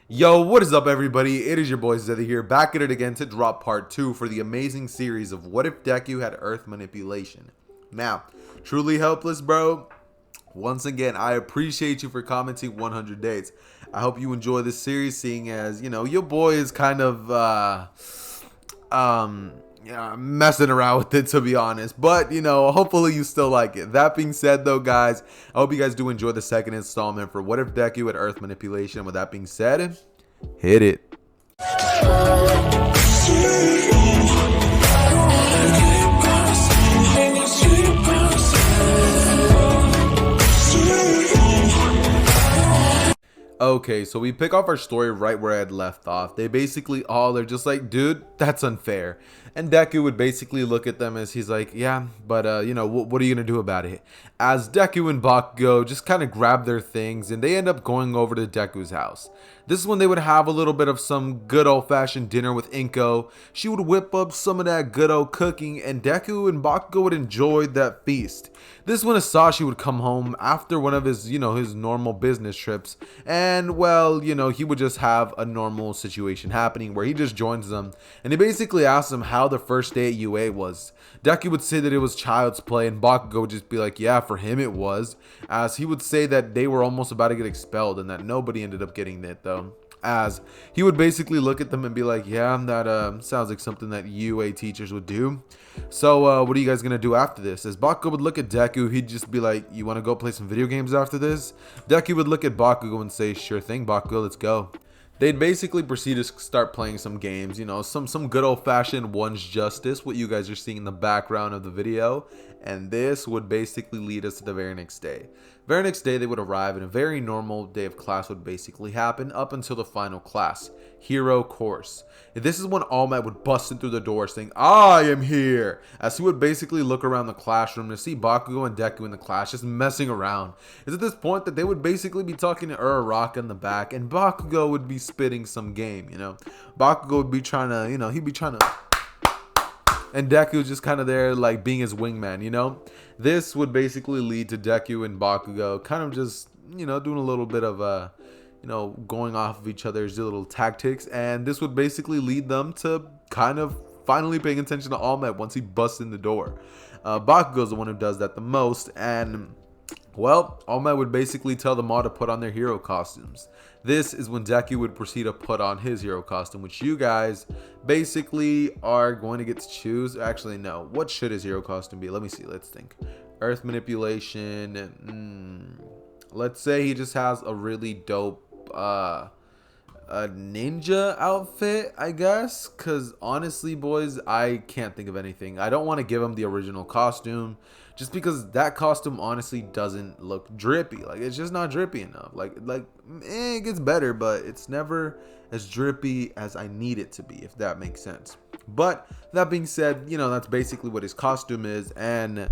Yo, what is up, everybody? It is your boy Xehther here, back at it again to drop part 2 for the amazing series of What If Deku Had Earth Manipulation. Now, truly helpless, bro. Once again, I appreciate you for commenting 100 days. I hope you enjoy this series, seeing as, your boy is kind of, yeah, messing around with it, to be honest. But, hopefully you still like it. That being said, though, guys, I hope you guys do enjoy the second installment for What If Deku Had Earth Manipulation. With that being said, hit it. Okay, so we pick off our story right where I had left off. They basically all are just like, dude, that's unfair. And Deku would basically look at them as he's like, yeah, but, what are you going to do about it? As Deku and Bakugo just kind of grab their things and they end up going over to Deku's house. This is when they would have a little bit of some good old-fashioned dinner with Inko. She would whip up some of that good old cooking and Deku and Bakugo would enjoy that feast. This is when Asashi would come home after one of his, his normal business trips. And, well, he would just have a normal situation happening where he just joins them. And he basically asks them how the first day at UA was. Deku would say that it was child's play and Bakugo would just be like, yeah, for him it was. As he would say that they were almost about to get expelled and that nobody ended up getting it, though. As he would basically look at them and be like, yeah, that sounds like something that UA teachers would do. So what are you guys gonna do after this? As Bakugo would look at Deku, he'd just be like, you want to go play some video games after this? Deku would look at Bakugo and say, sure thing, Bakugo, let's go. They'd basically proceed to start playing some games, some good old-fashioned One's Justice, what you guys are seeing in the background of the video. And this would basically lead us to the very next day. Very next day, they would arrive and a very normal day of class would basically happen up until the final class, Hero Course. And this is when All Might would bust in through the door saying, I am here! As he would basically look around the classroom to see Bakugo and Deku in the class just messing around. It's at this point that they would basically be talking to Uraraka in the back and Bakugo would be spitting some game, Bakugo would be trying to, he'd be trying to... And Deku was just kind of there, like, being his wingman, This would basically lead to Deku and Bakugo kind of just, doing a little bit of, going off of each other's little tactics. And this would basically lead them to kind of finally paying attention to All Might once he busts in the door. Bakugo's the one who does that the most. And, well, All Might would basically tell them all to put on their hero costumes. This is when Deku would proceed to put on his hero costume, which you guys basically are going to get to choose. Actually, no. What should his hero costume be? Let me see. Let's think. Earth manipulation. Let's say he just has a really dope a ninja outfit, I guess. Because honestly, boys, I can't think of anything. I don't want to give him the original costume. Just because that costume honestly doesn't look drippy. Like, it's just not drippy enough. It gets better, but it's never as drippy as I need it to be, if that makes sense. But that being said, that's basically what his costume is. And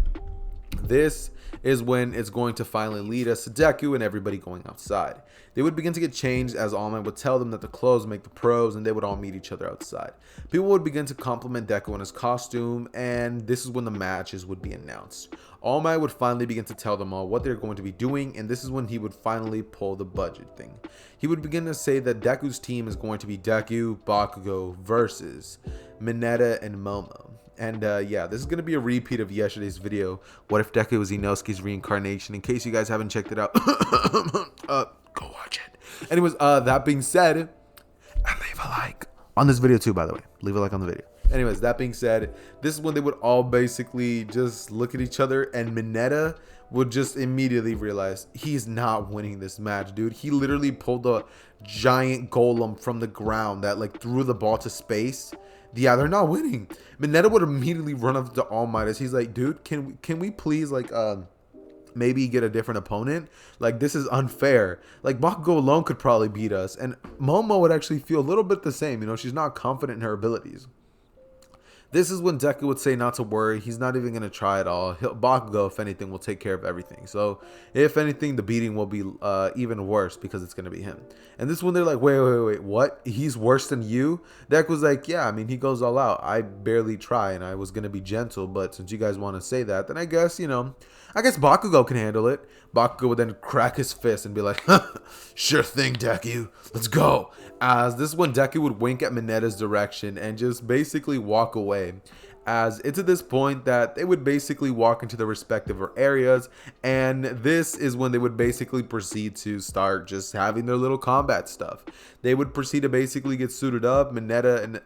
this is when it's going to finally lead us to Deku and everybody going outside. They would begin to get changed as All Might would tell them that the clothes make the pros and they would all meet each other outside. People would begin to compliment Deku on his costume and this is when the matches would be announced. All Might would finally begin to tell them all what they're going to be doing and this is when he would finally pull the budget thing. He would begin to say that Deku's team is going to be Deku, Bakugo versus Mineta and Momo. And yeah, this is going to be a repeat of yesterday's video, What If Deku was Inosuke's reincarnation? In case you guys haven't checked it out, go watch it. Anyways, that being said, and leave a like on this video too, by the way. Leave a like on the video. Anyways, that being said, this is when they would all basically just look at each other and Mineta would just immediately realize he's not winning this match, dude. He literally pulled a giant golem from the ground that like threw the ball to space. Yeah, they're not winning. Mineta would immediately run up to All Might as he's like, dude, can we please like maybe get a different opponent? Like, this is unfair. Like, Bakugo alone could probably beat us. And Momo would actually feel a little bit the same. She's not confident in her abilities. This is when Deku would say not to worry. He's not even going to try at all. Bakugo, if anything, will take care of everything. So, if anything, the beating will be even worse because it's going to be him. And this is when they're like, wait, what? He's worse than you? Deku's like, yeah, I mean, he goes all out. I barely try, and I was going to be gentle. But since you guys want to say that, then I guess, I guess Bakugo can handle it. Bakugo would then crack his fist and be like, sure thing, Deku, let's go. As this is when Deku would wink at Minetta's direction and just basically walk away. As it's at this point that they would basically walk into their respective areas, and this is when they would basically proceed to start just having their little combat stuff. They would proceed to basically get suited up. Mineta and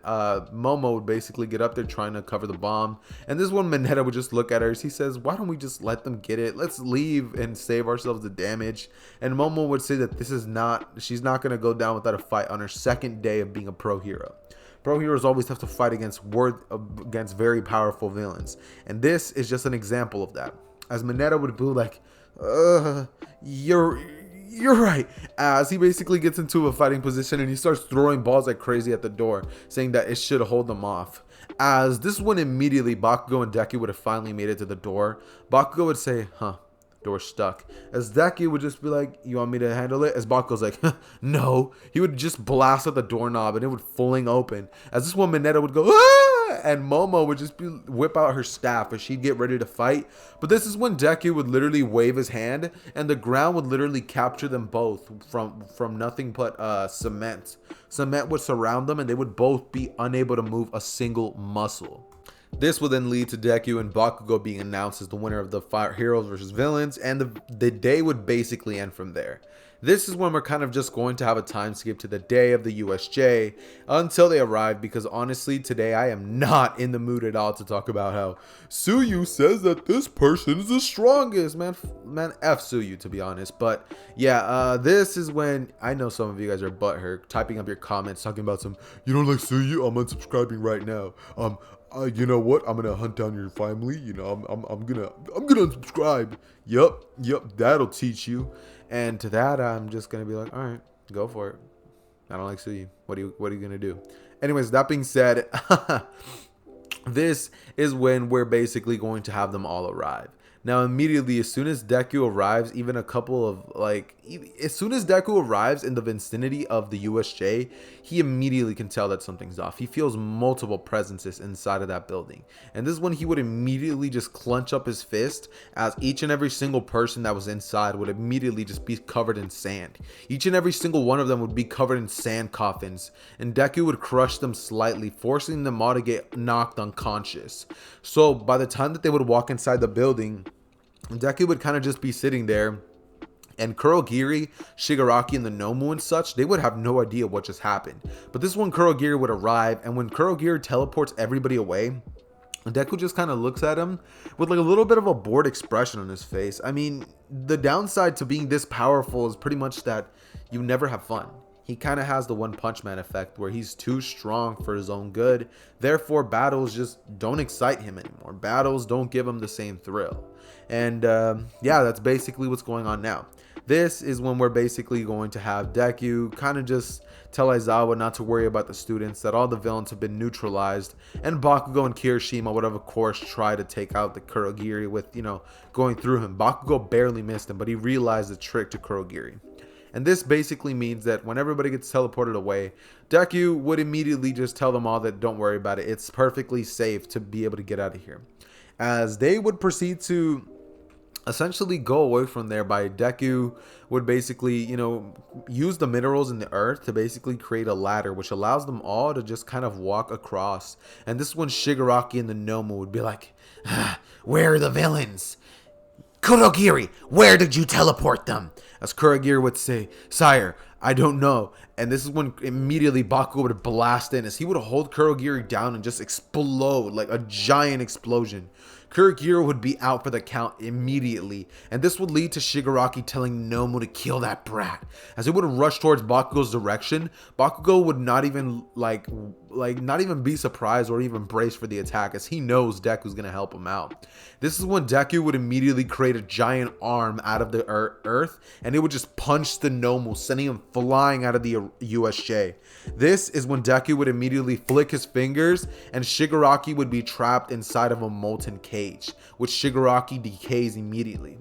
Momo would basically get up there trying to cover the bomb, and this is when Mineta would just look at her as he says, why don't we just let them get it? Let's leave and save ourselves the damage. And Momo would say that she's not going to go down without a fight on her second day of being a pro hero. Pro heroes always have to fight against very powerful villains, and this is just an example of that. As Mineta would be like, you're right. As he basically gets into a fighting position and he starts throwing balls like crazy at the door, saying that it should hold them off. As this is when immediately Bakugo and Deku would have finally made it to the door. Bakugo would say, door stuck. As Deku would just be like, you want me to handle it? As Bakugo's like, no. He would just blast at the doorknob and it would fling open. As this one Mineta would go, ah! And Momo would just whip out her staff as she'd get ready to fight. But this is when Deku would literally wave his hand and the ground would literally capture them both from nothing but cement. Cement would surround them and they would both be unable to move a single muscle. This will then lead to Deku and Bakugo being announced as the winner of the Fire Heroes versus Villains, and the day would basically end from there. This is when we're kind of just going to have a time skip to the day of the USJ until they arrive, because honestly today I am not in the mood at all to talk about how Tsuyu says that this person is the strongest. Man, F Tsuyu, to be honest. But yeah, this is when I know some of you guys are butthurt, typing up your comments talking about some, you don't like Tsuyu? I'm unsubscribing right now. You know what? I'm gonna hunt down your family. You know, I'm gonna unsubscribe. Yup, that'll teach you. And to that, I'm just gonna be like, all right, go for it. I don't like Suyu. What are you gonna do? Anyways, that being said, this is when we're basically going to have them all arrive. Now, immediately, as soon as Deku arrives, even a couple of, as soon as Deku arrives in the vicinity of the USJ, he immediately can tell that something's off. He feels multiple presences inside of that building. And this is when he would immediately just clench up his fist, as each and every single person that was inside would immediately just be covered in sand. Each and every single one of them would be covered in sand coffins, and Deku would crush them slightly, forcing them all to get knocked unconscious. So by the time that they would walk inside the building, Deku would kind of just be sitting there, and Kurogiri, Shigaraki, and the Nomu and such, they would have no idea what just happened. But this is when Kurogiri would arrive, and when Kurogiri teleports everybody away, Deku just kind of looks at him with like a little bit of a bored expression on his face. I mean, the downside to being this powerful is pretty much that you never have fun. He kind of has the One Punch Man effect where he's too strong for his own good. Therefore, battles just don't excite him anymore. Battles don't give him the same thrill. And yeah, that's basically what's going on now. This is when we're basically going to have Deku kind of just tell Aizawa not to worry about the students, that all the villains have been neutralized, and Bakugo and Kirishima would have, of course, try to take out the Kurogiri with, going through him. Bakugo barely missed him, but he realized the trick to Kurogiri. And this basically means that when everybody gets teleported away, Deku would immediately just tell them all that don't worry about it. It's perfectly safe to be able to get out of here. As they would proceed to essentially go away from there, by Deku would basically, use the minerals in the earth to basically create a ladder, which allows them all to just kind of walk across. And this is when Shigaraki and the Nomu would be like, where are the villains? Kurogiri, where did you teleport them? As Kurogiri would say, sire, I don't know. And this is when immediately Bakugo would blast in, as he would hold Kurogiri down and just explode like a giant explosion. Kurogiri would be out for the count immediately, and this would lead to Shigaraki telling Nomu to kill that brat. As he would rush towards Bakugo's direction, Bakugo would not even not even be surprised or even brace for the attack, as he knows Deku's gonna help him out. This is when Deku would immediately create a giant arm out of the earth, and it would just punch the Nomu, sending him flying out of the USJ. This is when Deku would immediately flick his fingers, and Shigaraki would be trapped inside of a molten cage, which Shigaraki decays immediately.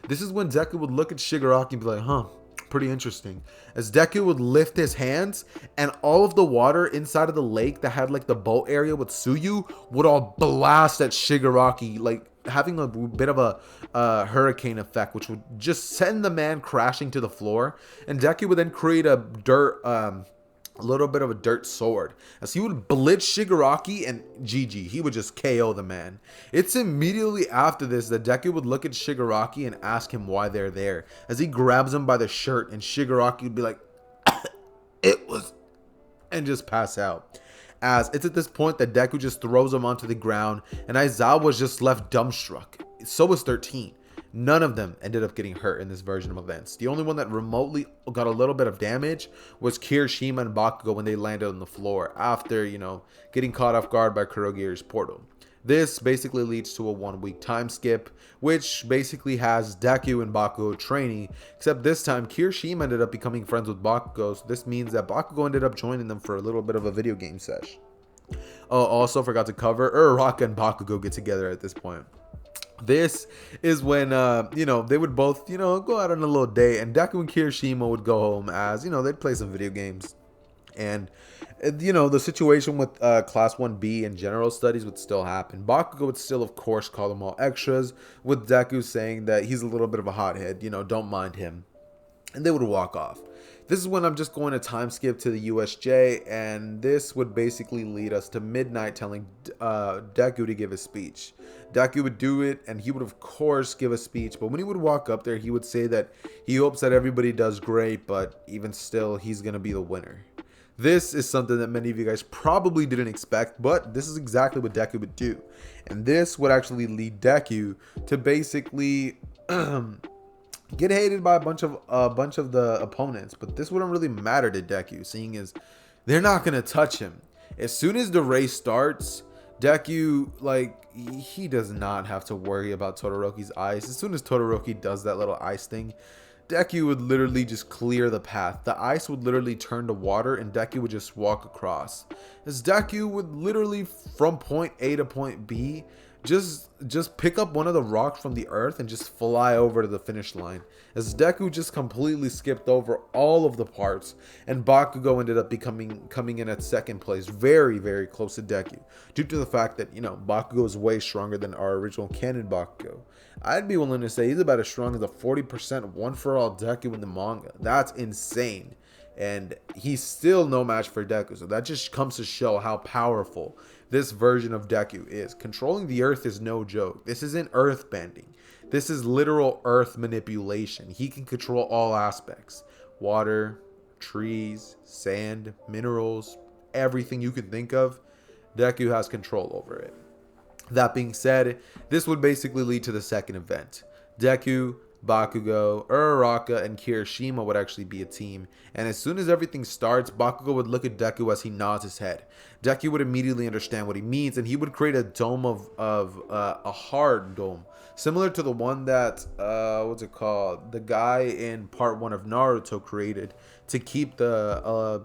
This is when Deku would look at Shigaraki and be like, pretty interesting. As Deku would lift his hands, and all of the water inside of the lake that had like the boat area with Tsuyu would all blast at Shigaraki like having a bit of a hurricane effect, which would just send the man crashing to the floor. And Deku would then create a little bit of a dirt sword, as he would blitz Shigaraki, and GG, he would just KO the man. It's immediately after this that Deku would look at Shigaraki and ask him why they're there, as he grabs him by the shirt, and Shigaraki would be like, it was, and just pass out. As it's at this point that Deku just throws him onto the ground, and Aizawa was just left dumbstruck. So was 13. None of them ended up getting hurt in this version of events. The only one that remotely got a little bit of damage was Kirishima and Bakugo when they landed on the floor after, getting caught off guard by Kurogear's portal. This basically leads to a 1 week time skip, which basically has Deku and Bakugo training, except this time Kirishima ended up becoming friends with Bakugo, so this means that Bakugo ended up joining them for a little bit of a video game sesh. Oh, also forgot to cover, Uraraka and Bakugo get together at this point. This is when, they would both, go out on a little date, and Deku and Kirishima would go home as, they'd play some video games. And, the situation with Class 1B and General Studies would still happen. Bakugo would still, of course, call them all extras, with Deku saying that he's a little bit of a hothead, don't mind him. And they would walk off. This is when I'm just going to time skip to the USJ, and this would basically lead us to midnight telling Deku to give a speech. Deku would do it, and he would of course give a speech, but when he would walk up there, he would say that he hopes that everybody does great, but even still, he's going to be the winner. This is something that many of you guys probably didn't expect, but this is exactly what Deku would do. And this would actually lead Deku to basically get hated by a bunch of the opponents, but this wouldn't really matter to Deku, seeing as they're not gonna touch him. As soon as the race starts, Deku, he does not have to worry about Todoroki's ice. As soon as Todoroki does that little ice thing, Deku would literally just clear the path. The ice would literally turn to water, and Deku would just walk across. As Deku would literally, from point A to point B, just pick up one of the rocks from the earth and just fly over to the finish line, as Deku just completely skipped over all of the parts, and Bakugo ended up coming in at second place, very, very close to Deku, due to the fact that, Bakugo is way stronger than our original canon Bakugo. I'd be willing to say he's about as strong as a 40% one-for-all Deku in the manga. That's insane. And he's still no match for Deku, so that just comes to show how powerful this version of Deku is. Controlling the earth is no joke. This isn't earth bending. This is literal earth manipulation. He can control all aspects. Water, trees, sand, minerals, everything you can think of, Deku has control over it. That being said, this would basically lead to the second event. Deku, Bakugo, Uraraka, and Kirishima would actually be a team, and as soon as everything starts, Bakugo would look at Deku as he nods his head. Deku would immediately understand what he means, and he would create a dome of a hard dome, similar to the one that the guy in part 1 of Naruto created to keep the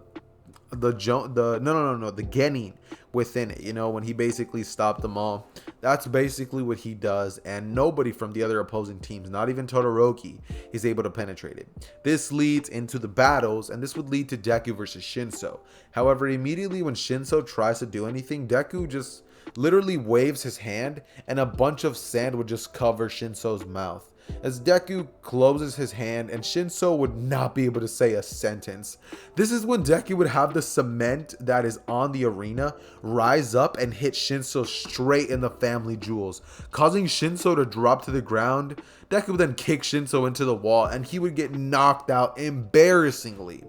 Genin within it, when he basically stopped them all. That's basically what he does, and nobody from the other opposing teams, not even Todoroki, is able to penetrate it. This leads into the battles, and this would lead to Deku versus Shinso. However, immediately when Shinso tries to do anything, Deku just literally waves his hand, and a bunch of sand would just cover Shinso's mouth. As Deku closes his hand, and Shinso would not be able to say a sentence. This is when Deku would have the cement that is on the arena rise up and hit Shinso straight in the family jewels, causing Shinso to drop to the ground. Deku would then kick Shinso into the wall, and he would get knocked out embarrassingly.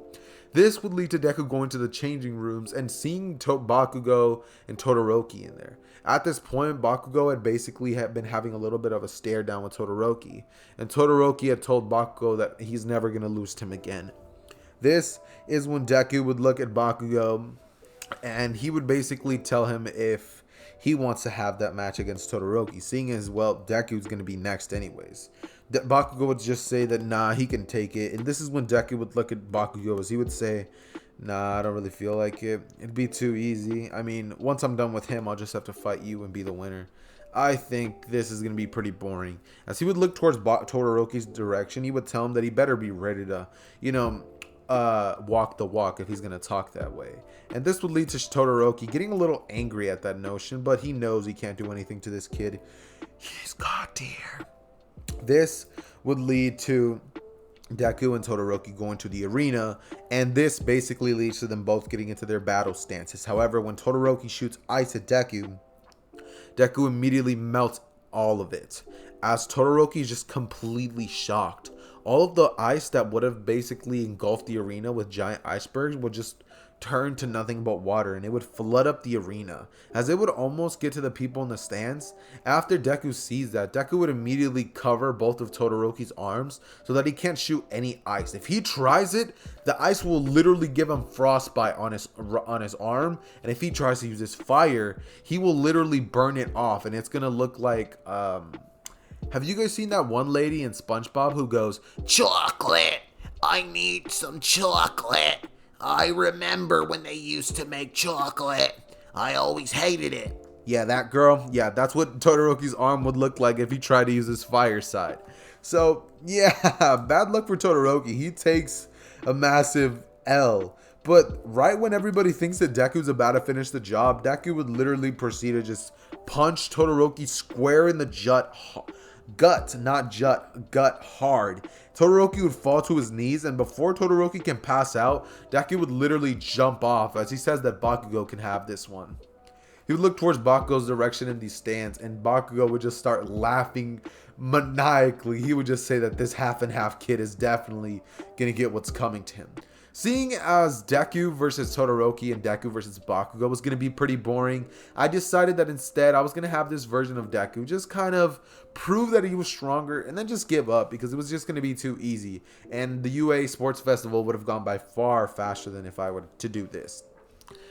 This would lead to Deku going to the changing rooms and seeing Bakugo and Todoroki in there. At this point, Bakugo had basically been having a little bit of a stare down with Todoroki, and Todoroki had told Bakugo that he's never going to lose to him again. This is when Deku would look at Bakugo, and he would basically tell him if he wants to have that match against Todoroki, seeing as, well, Deku's going to be next anyways. Bakugo would just say that, nah, he can take it, and this is when Deku would look at Bakugo as he would say, nah, I don't really feel like it. It'd be too easy. I mean, once I'm done with him, I'll just have to fight you and be the winner. I think this is going to be pretty boring. As he would look towards Todoroki's direction, he would tell him that he better be ready to, walk the walk if he's gonna talk that way. And this would lead to Todoroki getting a little angry at that notion, but he knows he can't do anything to this kid. He's God tier. This would lead to Deku and Todoroki going to the arena, and this basically leads to them both getting into their battle stances. However, when Todoroki shoots ice at Deku, Deku immediately melts all of it, as Todoroki is just completely shocked. All of the ice that would have basically engulfed the arena with giant icebergs would just turn to nothing but water, and it would flood up the arena, as it would almost get to the people in the stands. After Deku sees that, Deku would immediately cover both of Todoroki's arms so that he can't shoot any ice. If he tries it, the ice will literally give him frostbite on his arm, and if he tries to use his fire, he will literally burn it off, and it's gonna look like have you guys seen that one lady in SpongeBob who goes, "Chocolate, I need some chocolate. I remember when they used to make chocolate. I always hated it." Yeah, that girl. Yeah, that's what Todoroki's arm would look like if he tried to use his fire side. So, yeah, bad luck for Todoroki. He takes a massive L. But right when everybody thinks that Deku's about to finish the job, Deku would literally proceed to just punch Todoroki square in the gut hard. Todoroki would fall to his knees, and before Todoroki can pass out, Deku would literally jump off, as he says that Bakugo can have this one. He would look towards Bakugo's direction in these stands, and Bakugo would just start laughing maniacally. He would just say that this half and half kid is definitely gonna get what's coming to him. Seeing as Deku versus Todoroki and Deku versus Bakugo was going to be pretty boring, I decided that instead I was going to have this version of Deku just kind of prove that he was stronger and then just give up, because it was just going to be too easy. And the UA Sports Festival would have gone by far faster than if I were to do this.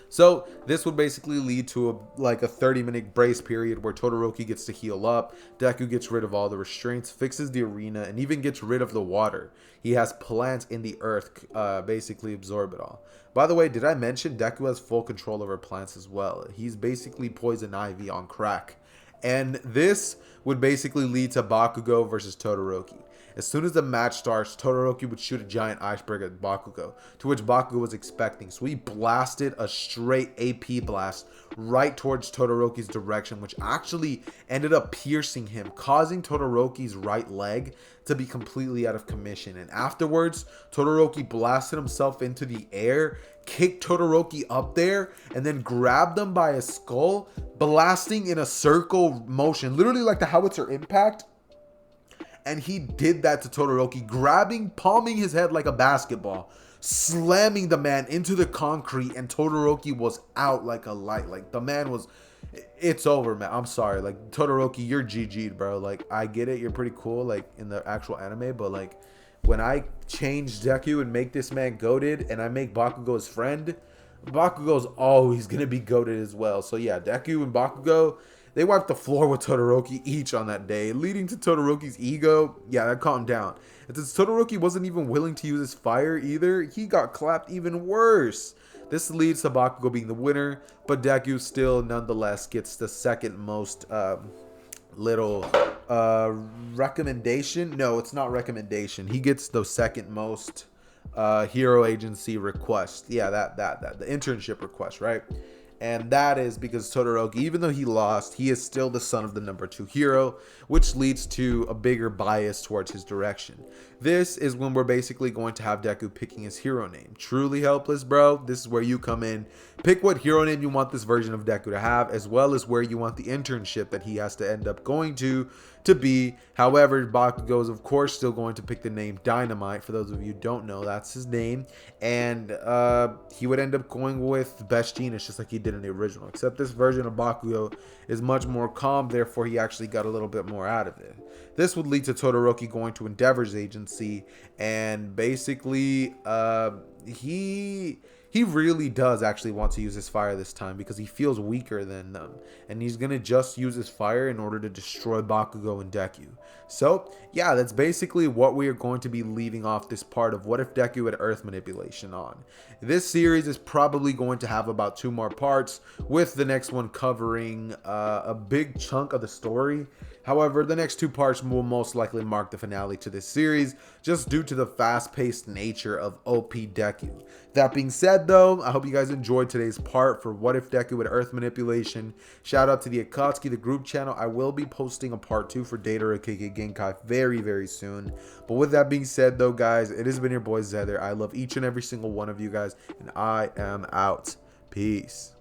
So this would basically lead to a 30-minute brace period where Todoroki gets to heal up, Deku gets rid of all the restraints, fixes the arena, and even gets rid of the water. He has plants in the earth basically absorb it all. By the way, did I mention Deku has full control over plants as well? He's basically poison ivy on crack. And this would basically lead to Bakugo versus Todoroki. As soon as the match starts, Todoroki would shoot a giant iceberg at Bakugo, to which Bakugo was expecting. So he blasted a straight AP blast right towards Todoroki's direction, which actually ended up piercing him, causing Todoroki's right leg to be completely out of commission. And afterwards, Todoroki blasted himself into the air, kicked Todoroki up there, and then grabbed him by his skull, blasting in a circle motion, literally like the howitzer impact. And he did that to Todoroki, palming his head like a basketball, slamming the man into the concrete, and Todoroki was out like a light. Like, the man was, it's over, man. I'm sorry. Like, Todoroki, you're GG'd, bro. Like, I get it. You're pretty cool, like, in the actual anime, but, like, when I change Deku and make this man goated, and I make Bakugo his friend, Bakugo's always going to be goated as well. So, yeah, Deku and Bakugo, they wiped the floor with Todoroki each on that day, leading to Todoroki's ego. Yeah, that calmed down. And since Todoroki wasn't even willing to use his fire either, he got clapped even worse. This leads to Bakugo being the winner, but Deku still nonetheless gets the second most recommendation. No, it's not recommendation. He gets the second most hero agency request. Yeah, that the internship request, right? And that is because Todoroki, even though he lost, he is still the son of the number 2 hero, which leads to a bigger bias towards his direction. This is when we're basically going to have Deku picking his hero name. Truly helpless, bro. This is where you come in. Pick what hero name you want this version of Deku to have, as well as where you want the internship that he has to end up going to be. However, Bakugo is of course still going to pick the name Dynamite. For those of you who don't know, that's his name. And he would end up going with Best Genius, just like he did in the original. Except this version of Bakugo is much more calm, therefore he actually got a little bit more out of it. This would lead to Todoroki going to Endeavor's agency, and basically he really does actually want to use his fire this time because he feels weaker than them. And he's going to just use his fire in order to destroy Bakugo and Deku. So, yeah, that's basically what we are going to be leaving off this part of What If Deku had Earth Manipulation on. This series is probably going to have about 2 more parts, with the next one covering a big chunk of the story However, the next two parts will most likely mark the finale to this series, just due to the fast-paced nature of OP Deku. That being said though, I hope you guys enjoyed today's part for What If Deku with Earth Manipulation. Shout out to the Akatsuki, the group channel. I will be posting a part 2 for Data Aka Genkai very soon. But with that being said though, guys, it has been your boy Xehther. I love each and every single one of you guys, and I am out. Peace.